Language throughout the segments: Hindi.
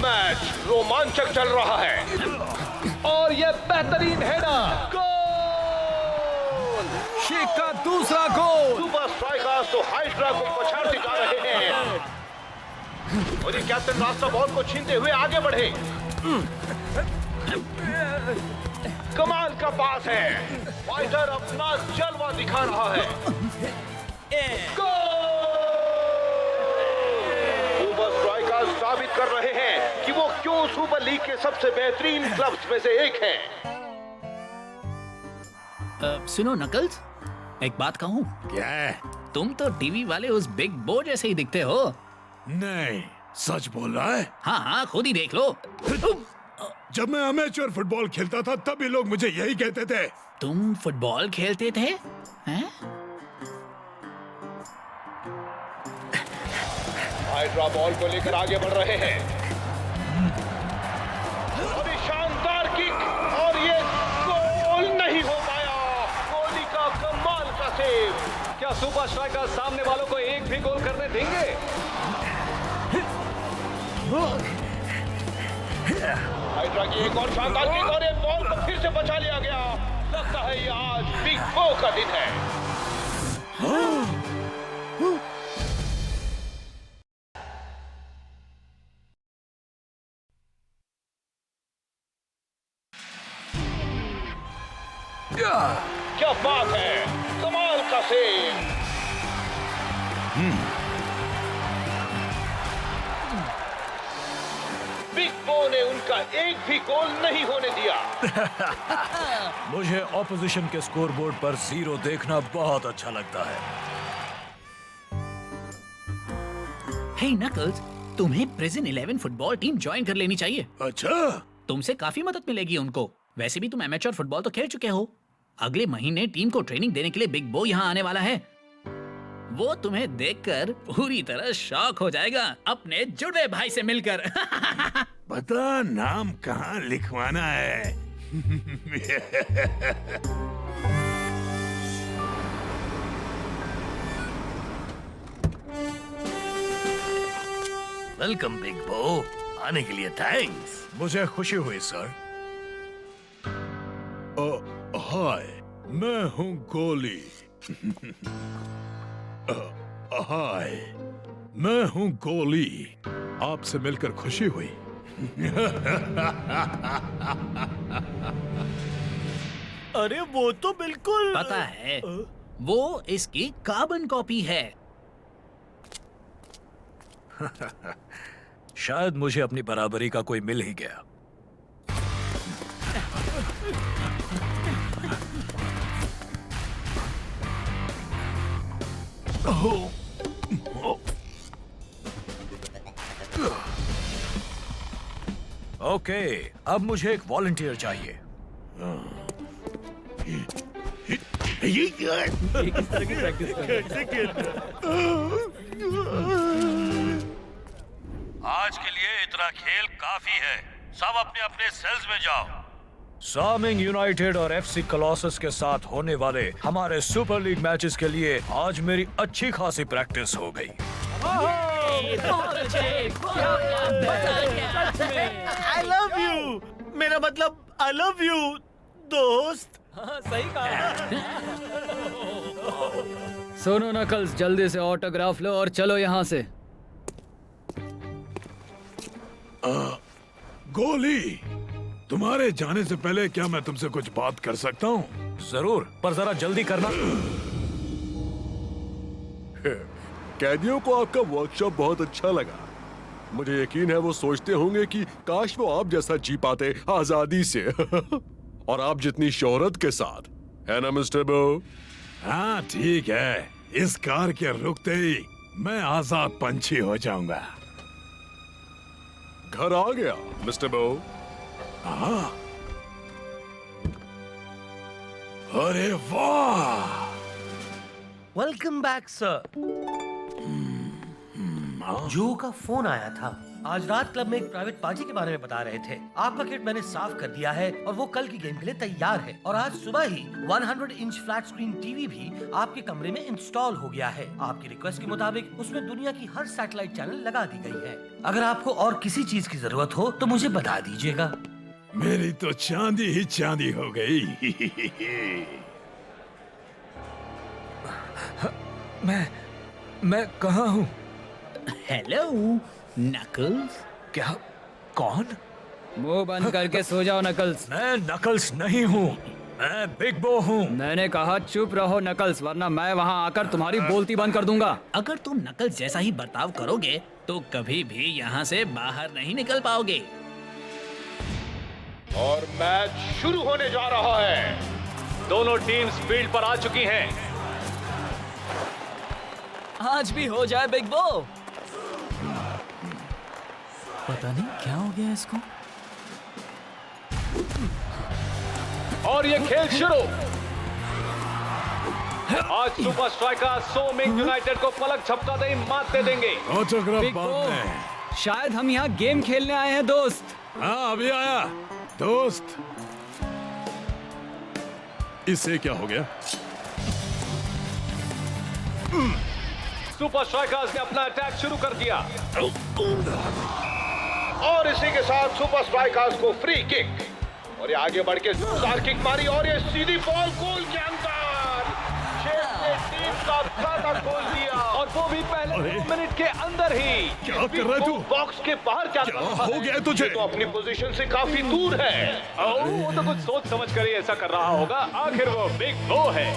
मैच रोमांचक चल रहा है और यह बेहतरीन हेडर गोल। शेख का दूसरा गोल। सुपर स्ट्राइकर्स तो हाइड्रा को पछाड़ते जा रहे हैं और ये कैप्टन रास्ता बॉल को छीनते हुए आगे बढ़े। कमाल का पास है, फाइटर अपना जलवा दिखा रहा है। सुपर स्ट्राइकर्स साबित कर रहे हैं कि वो क्यों सुपर लीग के सबसे बेहतरीन क्लब्स में से एक हैं। सुनो नकल्स, एक बात कहूँ? क्या है? तुम तो टीवी वाले उस बिग बो जैसे ही दिखते हो। नहीं, सच बोल रहा है? हाँ हाँ, खुद ही देख लो। जब मैं अमेचर फुटबॉल खेलता था तब ये लोग मुझे यही कहते थे। तुम फुटबॉल खेलते थे? हैं? हाइड्रा बॉल को लेकर आगे बढ़ रहे हैं और ये शानदार किक और ये गोल नहीं हो पाया। कोहली का कमाल का सेव। क्या सुपर स्ट्राइकर सामने वालों को एक भी गोल करने देंगे? हाइड्रा की एक और शानदार किक और एक बॉल को फिर से बचा लिया गया। लगता है ये आज बिग बो का दिन है। क्या बात है, कमाल का सेव। बिग बो ने उनका एक भी गोल नहीं होने दिया। मुझे ऑपोजिशन के स्कोरबोर्ड पर 0 देखना बहुत अच्छा लगता है। हे नकल्स, तुम्हें प्रिजन 11 फुटबॉल टीम ज्वाइन कर लेनी चाहिए। अच्छा? तुमसे काफी मदद मिलेगी उनको। वैसे भी तुम एमेचर फुटबॉल तो खेल चुके हो। अगले महीने टीम को ट्रेनिंग देने के लिए बिग बो यहाँ आने वाला है। वो तुम्हें देखकर पूरी तरह शॉक हो जाएगा अपने जुड़वे भाई से मिलकर। बता नाम कहाँ लिखवाना है। वेलकम बिग बो, आने के लिए थैंक्स। मुझे खुशी हुई सर। हाय, मैं हूँ गोली। हाय, मैं हूँ गोली। आपसे मिलकर खुशी हुई। अरे वो तो बिल्कुल पता है, वो इसकी कार्बन कॉपी है। शायद मुझे अपनी बराबरी का कोई मिल ही गया। ओके, अब मुझे एक वॉलंटियर चाहिए। किस तरह की प्रैक्टिस कर रहे हैं? आज के लिए इतना खेल काफी है। सब अपने अपने सेल्स में जाओ। सामिंग यूनाइटेड और एफसी कोलोसस के साथ होने वाले हमारे सुपर लीग मैचेस के लिए आज मेरी अच्छी खासी प्रैक्टिस हो गई। आई लव यू, मेरा मतलब आई लव यू दोस्त। हाँ, सही कहा। सुनो नकल्स, जल्दी से ऑटोग्राफ लो और चलो यहाँ से। गोली, तुम्हारे जाने से पहले क्या मैं तुमसे कुछ बात कर सकता हूँ? जरूर, पर जरा जल्दी करना। कैदियों को आपका वर्कशॉप बहुत अच्छा लगा। मुझे यकीन है वो सोचते होंगे कि काश वो आप जैसा जी पाते आजादी से। और आप जितनी शोहरत के साथ, है ना मिस्टर बो? हाँ ठीक है, इस कार के रुकते ही मैं आजाद पंछी हो जाऊंगा। घर आ गया मिस्टर बो। हाँ। अरे वाह! Welcome back sir. जो का फोन आया था, आज रात क्लब में एक प्राइवेट पार्टी के बारे में बता रहे थे। आपका किट मैंने साफ कर दिया है और वो कल की गेम के लिए तैयार है। और आज सुबह ही 100 इंच फ्लैट स्क्रीन टीवी भी आपके कमरे में इंस्टॉल हो गया है। आपकी रिक्वेस्ट के मुताबिक उसमें दुनिया की हर सैटेलाइट चैनल लगा दी गई है। अगर आपको और किसी चीज की जरूरत हो तो मुझे बता दीजिएगा। मेरी तो चांदी ही चांदी हो गई। मैं कहाँ हूँ? Hello knuckles. क्या? कौन? मुंह बंद करके सो जाओ नकल्स। मैं नकल्स नहीं हूँ, मैं बिग बो हूँ। मैंने कहा चुप रहो नकल्स, वरना मैं वहाँ आकर तुम्हारी बोलती बंद कर दूंगा। अगर तुम नकल्स जैसा ही बर्ताव करोगे तो कभी भी यहाँ से बाहर नहीं निकल पाओगे। और मैच शुरू होने जा रहा है। दोनों टीम्स फील्ड पर आ चुकी हैं। आज भी हो जाए बिग बो। पता नहीं क्या हो गया इसको। और ये खेल शुरू। आज सुपर स्ट्राइकर सो मिंग यूनाइटेड को पलक झपकाते ही मात दे देंगे। ऑटोग्राफ बिग बाद बो, में। शायद हम यहाँ गेम खेलने आए हैं दोस्त। हाँ अभी आया दोस्त। इससे क्या हो गया? सुपर स्ट्राइकर्स ने अपना अटैक शुरू कर दिया। और इसी के साथ सुपर स्ट्राइकर्स को फ्री किक। और ये आगे बढ़ के जोरदार किक मारी और ये सीधी बॉल गोल के अंदर। शेफ ने टीम का खाता खोल दिया और वो भी पहले 2 मिनट के अंदर ही। क्या कर रहा है तू? बॉक्स के बाहर क्या क्या हो गया तुझे? तो अपनी पोजीशन से काफी दूर है। वो तो कुछ सोच समझ कर ही ऐसा कर रहा होगा। आखिर वो बिग बो है।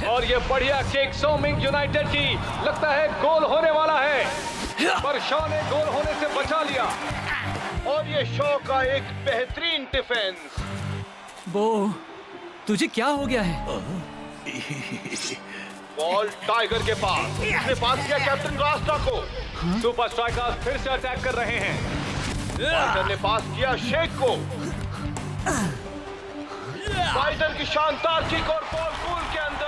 और ये बढ़िया किक सो मिंग यूनाइटेड की लगता है गोल होने वाला है, पर शॉ ने गोल होने से बचा लिया। और ये शॉ का एक बेहतरीन डिफेंस। बो तुझे क्या हो गया है? बॉल टाइगर के पास। उसने पास किया कैप्टन रास्ता को। सुपर स्ट्राइकर्स फिर से अटैक कर रहे हैं। टाइगर ने पास किया शेख को। टाइगर की शानदार किक और बॉल गोल के अंदर।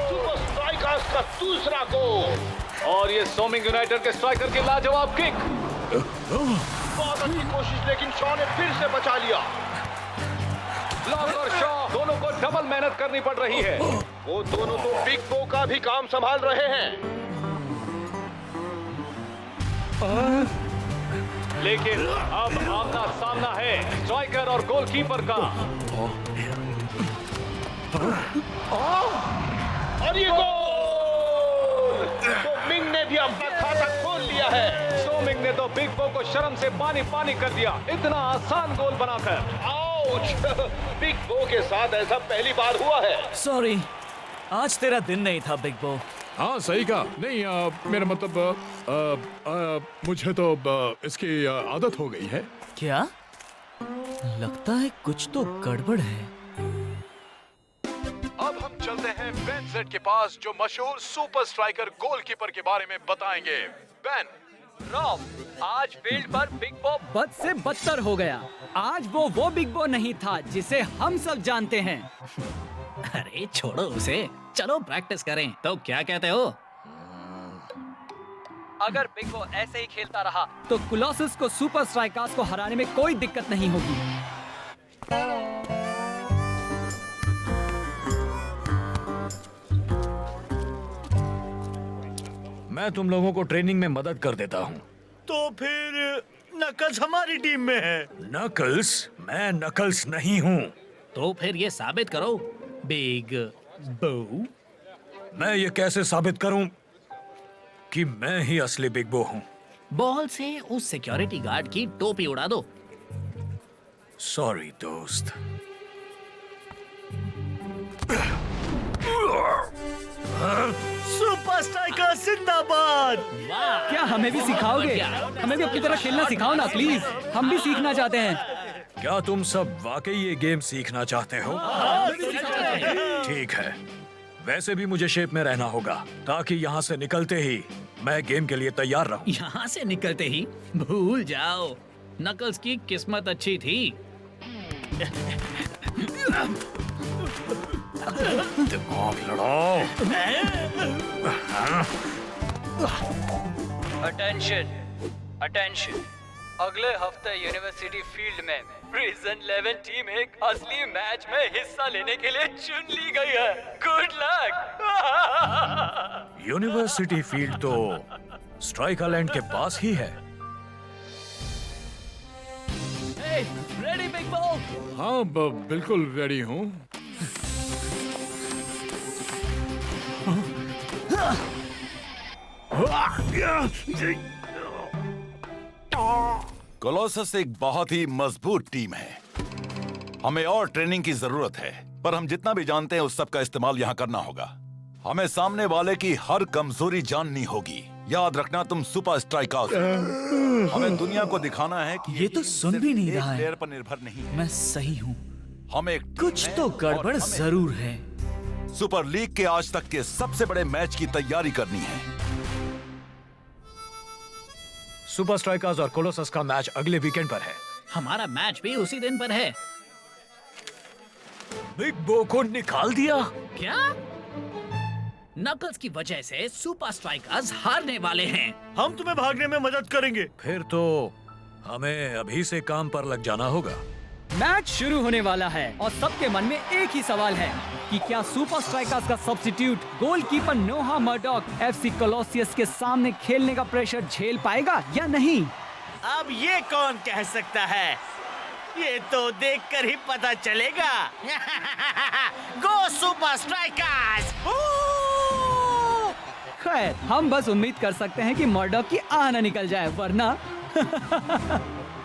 सुपर स्ट्राइकर्स का दूसरा गोल। और ये सो मिंग यूनाइटेड के स्ट्राइकर की लाजवाब किक। बहुत अच्छी कोशिश, लेकिन शॉ ने फिर से बचा लिया। लॉक और शॉ दोनों को डबल मेहनत करनी पड़ रही है। वो दोनों तो बिग बो का भी काम संभाल रहे हैं। लेकिन अब आमना सामना है स्ट्राइकर और गोलकीपर का। और ये गोल! तो मिंग ने भी अपना खाता खोल लिया है। सो मिंग ने तो बिग बो को शर्म से पानी पानी कर दिया, इतना आसान गोल बनाकर। आउच! बिग बो के साथ ऐसा पहली बार हुआ है। सॉरी, आज तेरा दिन नहीं था बिग बो। हाँ सही कहा। नहीं मेरा मतलब मुझे तो इसकी आदत हो गई है। क्या? लगता है कुछ तो गड़बड़ है। अब हम चलते हैं बेन जेड के पास, जो मशहूर सुपर स्ट्राइकर गोलकीपर के बारे में बताएंगे। बेन। रॉब, आज फील्ड पर बिग बो बद से बदतर हो गया। आज वो बिग बो नहीं था जिसे हम सब जानते हैं। अरे छोड़ो उसे, चलो प्रैक्टिस करें। तो क्या कहते हो? अगर बिग बो ऐसे ही खेलता रहा तो कोलोसस को सुपर स्ट्राइकर्स को हराने में कोई दिक्कत नहीं होगी। मैं तुम लोगों को ट्रेनिंग में मदद कर देता हूँ। तो फिर नकल्स हमारी टीम में है। नकल्स? मैं नकल्स नहीं हूँ। तो फिर ये साबित करो बिग बो। मैं ये कैसे साबित करूं कि मैं ही असली बिग बो हूं? बॉल से उस सिक्योरिटी गार्ड की टोपी उड़ा दो। सॉरी दोस्त। सुपर स्ट्राइकर जिंदाबाद। क्या हमें भी सिखाओगे? हमें भी अपनी तरह खेलना सिखाओ ना प्लीज, हम भी सीखना चाहते हैं। क्या तुम सब वाकई ये गेम सीखना चाहते हो? ठीक है, वैसे भी मुझे शेप में रहना होगा ताकि यहाँ से निकलते ही मैं गेम के लिए तैयार रहूं। यहाँ से निकलते ही भूल जाओ, नकल्स की किस्मत अच्छी थी। दिमाग लड़ाओ। अटेंशन अटेंशन, अगले हफ्ते यूनिवर्सिटी फील्ड में प्रिजन 11 टीम एक असली मैच में हिस्सा लेने के लिए चुन ली गई है। Good luck. यूनिवर्सिटी फील्ड तो स्ट्राइक आइलैंड के पास ही है। Ready big ball? हाँ बिल्कुल रेडी हूँ। कोलोसस एक बहुत ही मजबूत टीम है। हमें और ट्रेनिंग की जरूरत है, पर हम जितना भी जानते हैं उस सब का इस्तेमाल यहाँ करना होगा। हमें सामने वाले की हर कमजोरी जाननी होगी। याद रखना तुम सुपर स्ट्राइकर्स हो। हमें दुनिया को दिखाना है कि ये तो सुन भी नहीं रहा है। प्लेयर पर निर्भर नहीं है। मैं सही हूँ। हम एक कुछ तो गड़बड़ जरूर है। सुपर लीग के आज तक के सबसे बड़े मैच की तैयारी करनी है। सुपर स्ट्राइकर्स और कोलोसस का मैच अगले वीकेंड पर है। हमारा मैच भी उसी दिन पर है। बिग बो को निकाल दिया क्या? नकल्स की वजह से सुपर स्ट्राइकर्स हारने वाले हैं। हम तुम्हें भागने में मदद करेंगे। फिर तो हमें अभी से काम पर लग जाना होगा। मैच शुरू होने वाला है और सबके मन में एक ही सवाल है कि क्या सुपर स्ट्राइकर्स का सब्स्टिट्यूट गोलकीपर नोहा मर्डॉक एफसी कोलोसियस के सामने खेलने का प्रेशर झेल पाएगा या नहीं? अब ये कौन कह सकता है? ये तो देखकर ही पता चलेगा। गो सुपर स्ट्राइकर्स! खैर, हम बस उम्मीद कर सकते हैं कि मर्डॉक की आह न निकल जाए, वरना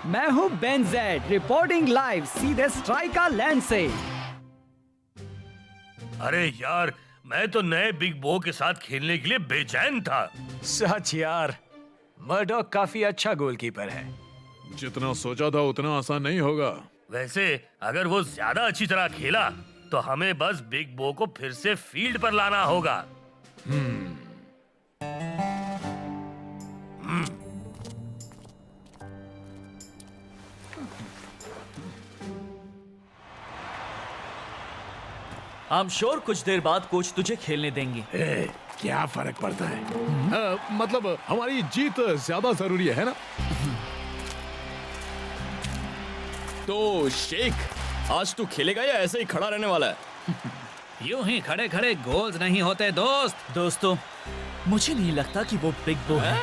मैं हूँ बेन जेड, रिपोर्टिंग लाइव सीधे स्ट्राइकर लैंड से। अरे यार, मैं तो नए बिग बो के साथ खेलने के लिए बेचैन था। सच यार, मर्डॉक काफी अच्छा गोलकीपर है। जितना सोचा था उतना आसान नहीं होगा। वैसे अगर वो ज्यादा अच्छी तरह खेला तो हमें बस बिग बो को फिर से फील्ड पर लाना होगा। I'm sure कुछ देर बाद कोच तुझे खेलने देंगे। क्या फर्क पड़ता है? मतलब हमारी जीत ज्यादा जरूरी है ना? तो शेख, आज तू खेलेगा या ऐसे ही खड़ा रहने वाला है? यूं ही खड़े खड़े गोल्स नहीं होते दोस्त। दोस्तों, मुझे नहीं लगता कि वो बिग बो है।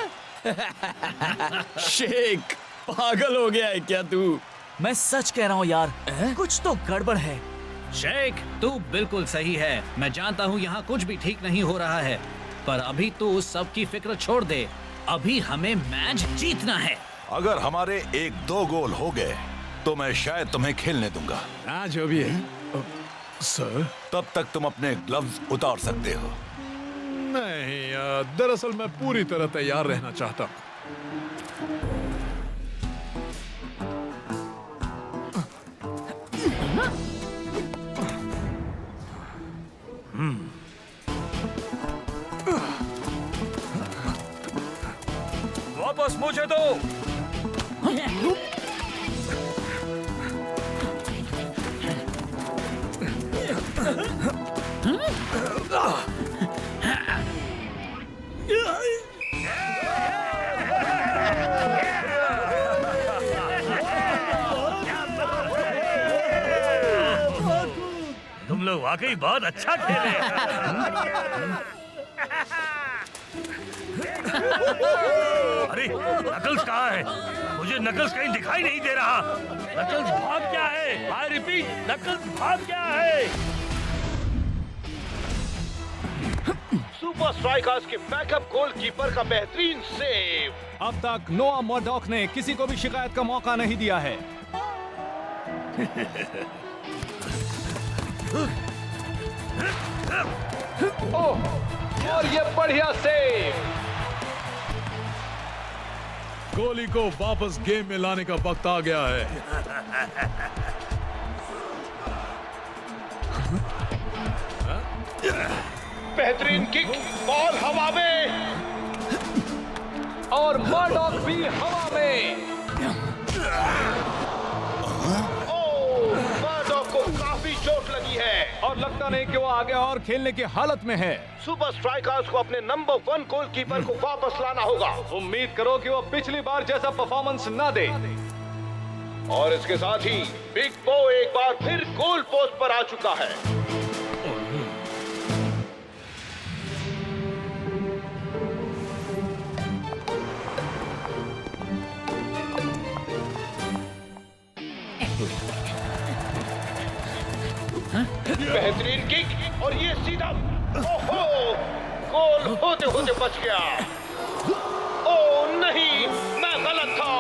शेख, पागल हो गया है क्या तू? मैं सच कह रहा हूँ यार, कुछ तो गड़बड़ है। शेख, तू बिल्कुल सही है। मैं जानता हूँ यहाँ कुछ भी ठीक नहीं हो रहा है, पर अभी तू उस सब की फिक्र छोड़ दे। अभी हमें मैच जीतना है। अगर हमारे 1-2 गोल हो गए तो मैं शायद तुम्हें खेलने दूंगा। हाँ, जो भी है सर। तब तक तुम अपने ग्लव्स उतार सकते हो। नहीं, दरअसल मैं पूरी तरह तैयार रहना चाहता हूँ। वापस मुझे दो। तुम लोग वाकई बहुत अच्छा खेले। अरे नकल्स कहाँ है? मुझे नकल्स कहीं दिखाई नहीं दे रहा। नकल्स भाग क्या है? आई रिपीट, नकल्स भाग क्या है? सुपर स्ट्राइकर्स के बैकअप गोलकीपर का बेहतरीन सेव। अब तक नोआ मर्डॉक ने किसी को भी शिकायत का मौका नहीं दिया है। और ये बढ़िया सेव। कोहली को वापस गेम में लाने का वक्त आ गया है। बेहतरीन किक, बॉल हवा में और मर्डॉक भी हवा में। मर्डॉक को काफी चोट लगी है और लगता नहीं कि वो आगे और खेलने की हालत में है। सुपर स्ट्राइकर्स को अपने नंबर 1 गोलकीपर को वापस लाना होगा। उम्मीद करो कि वो पिछली बार जैसा परफॉर्मेंस ना दे। और इसके साथ ही बिग बो एक बार फिर गोल पोस्ट पर आ चुका है। बेहतरीन किक और ये सीधा, ओहो, गोल होते होते बच गया। ओ नहीं, मैं गलत था,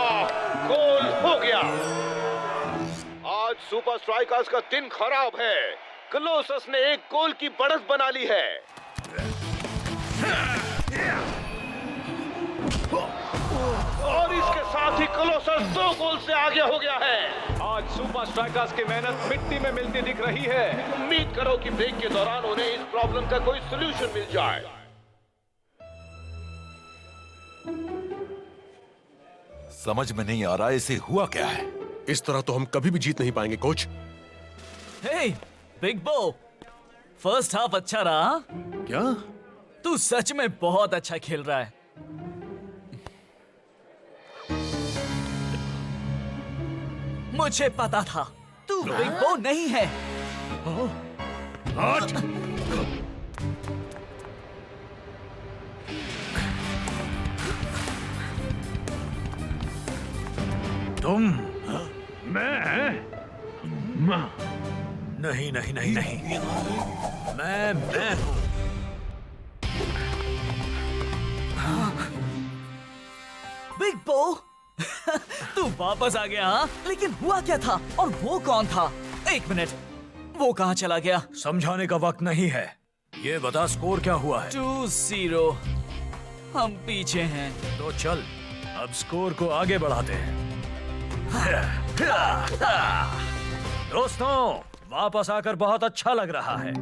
गोल हो गया। आज सुपर स्ट्राइकर्स का दिन खराब है। कलोसस ने एक गोल की बढ़त बना ली है। और इसके साथ ही कलोसस 2 गोल से आगे हो गया है। आज सुपर स्ट्राइकर्स की मेहनत मिट्टी में मिलती दिख रही है। उम्मीद करो कि ब्रेक के दौरान उन्हें इस प्रॉब्लम का कोई सलूशन मिल जाए। समझ में नहीं आ रहा इसे हुआ क्या है। इस तरह तो हम कभी भी जीत नहीं पाएंगे कोच। हे बिग बो, फर्स्ट हाफ अच्छा रहा। क्या? तू सच में बहुत अच्छा खेल रहा है। मुझे पता था तू बिग बो नहीं है। तुम? मैं? नहीं नहीं नहीं नहीं, मैं हूं। बिग बो तू वापस आ गया हाँ? लेकिन हुआ क्या था और वो कौन था? एक मिनट, वो कहाँ चला गया? समझाने का वक्त नहीं है। ये बता स्कोर क्या हुआ है? 2-0। हम पीछे हैं। तो चल अब स्कोर को आगे बढ़ाते हैं। दोस्तों, वापस आकर बहुत अच्छा लग रहा है।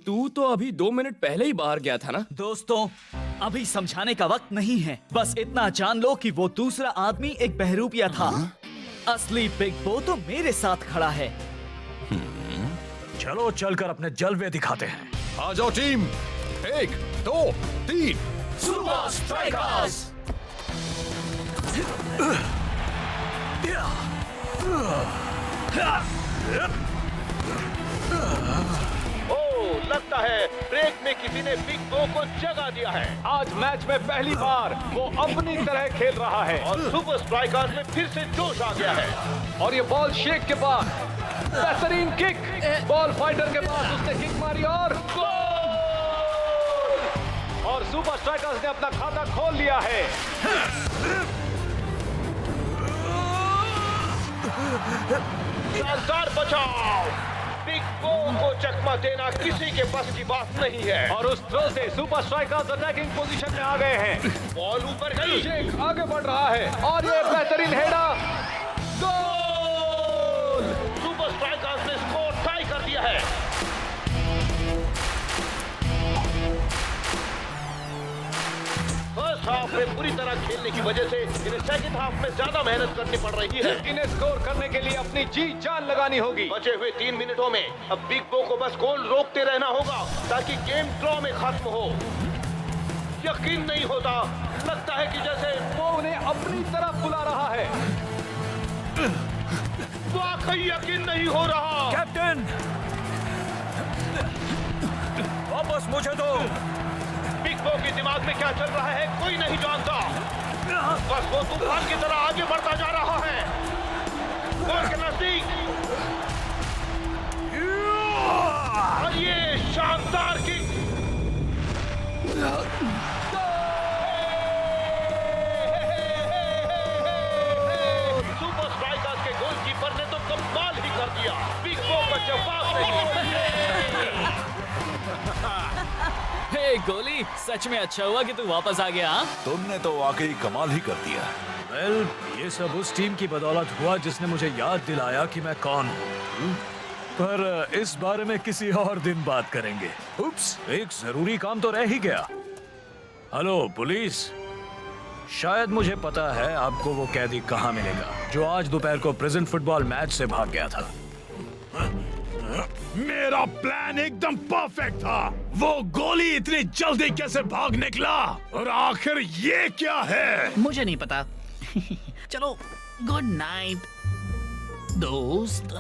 तू तो अभी 2 मिनट पहले ही बाहर गया था ना? दोस्तों, अभी समझाने का वक्त नहीं है। बस इतना जान लो कि वो दूसरा आदमी एक बहरूपिया था। असली बिग बो तो मेरे साथ खड़ा है। चलो चलकर अपने जलवे दिखाते हैं। आ जाओ टीम, 1 2 3 सुपर स्ट्राइकर्स। लगता है ब्रेक में किसी ने बिग बो को जगा दिया है। आज मैच में पहली बार वो अपनी तरह खेल रहा है और सुपर स्ट्राइकर्स में फिर से जोश आ गया है। और ये बॉल शेक के बाद बेहतरीन किक, बॉल फाइटर के बाद उसने किक मारी और गोल! और सुपर स्ट्राइकर्स ने अपना खाता खोल लिया है। शानदार बचाव। बिग बो को चकमा देना किसी के बस की बात नहीं है। और उस थ्रो से सुपर स्ट्राइकर्स अटैकिंग पोजीशन में आ गए हैं। बॉल ऊपर गई, शेख आगे बढ़ रहा है और ये बेहतरीन हेडा, गोल! सुपर स्ट्राइकर्स ने स्कोर टाई कर दिया है। फर्स्ट हाफ में पूरी तरह खेलने की वजह से इन्हें सेकंड हाफ में ज्यादा मेहनत करनी पड़ रही है। इन्हें स्कोर करने के लिए अपनी जी जान लगानी होगी। बचे हुए 3 मिनटों में अब बिग बो को बस गोल रोकते रहना होगा ताकि गेम ड्रॉ में खत्म हो। यकीन नहीं होता, लगता है कि जैसे वो उन्हें अपनी तरफ बुला रहा है। वाकई यकीन नहीं हो रहा। कैप्टन, वापस मुझे दो। बिग बो के दिमाग में क्या चल रहा है कोई नहीं जानता। बस वो तूफान की तरह आगे बढ़ता जा रहा है। गोल के नजदीक और ये शानदार किक। सुपर स्ट्राइकर्स के गोलकीपर ने तो कमाल ही कर दिया। बिग बो का जवाब नहीं। हे गोली, सच में अच्छा हुआ कि तू वापस आ गया। तुमने तो वाकई कमाल ही कर दिया। वेल, ये सब उस टीम की बदौलत हुआ जिसने मुझे याद दिलाया कि मैं कौन हूँ। पर इस बारे में किसी और दिन बात करेंगे। उप्स, एक जरूरी काम तो रह ही गया। हेलो पुलिस, शायद मुझे पता है आपको वो कैदी कहाँ मिलेगा जो आज दोपहर को प्रेजेंट फुटबॉल मैच से भाग गया था। मेरा प्लान एकदम परफेक्ट था। वो गोली इतनी जल्दी कैसे भाग निकला? और आखिर ये क्या है? मुझे नहीं पता। चलो गुड नाइट दोस्त।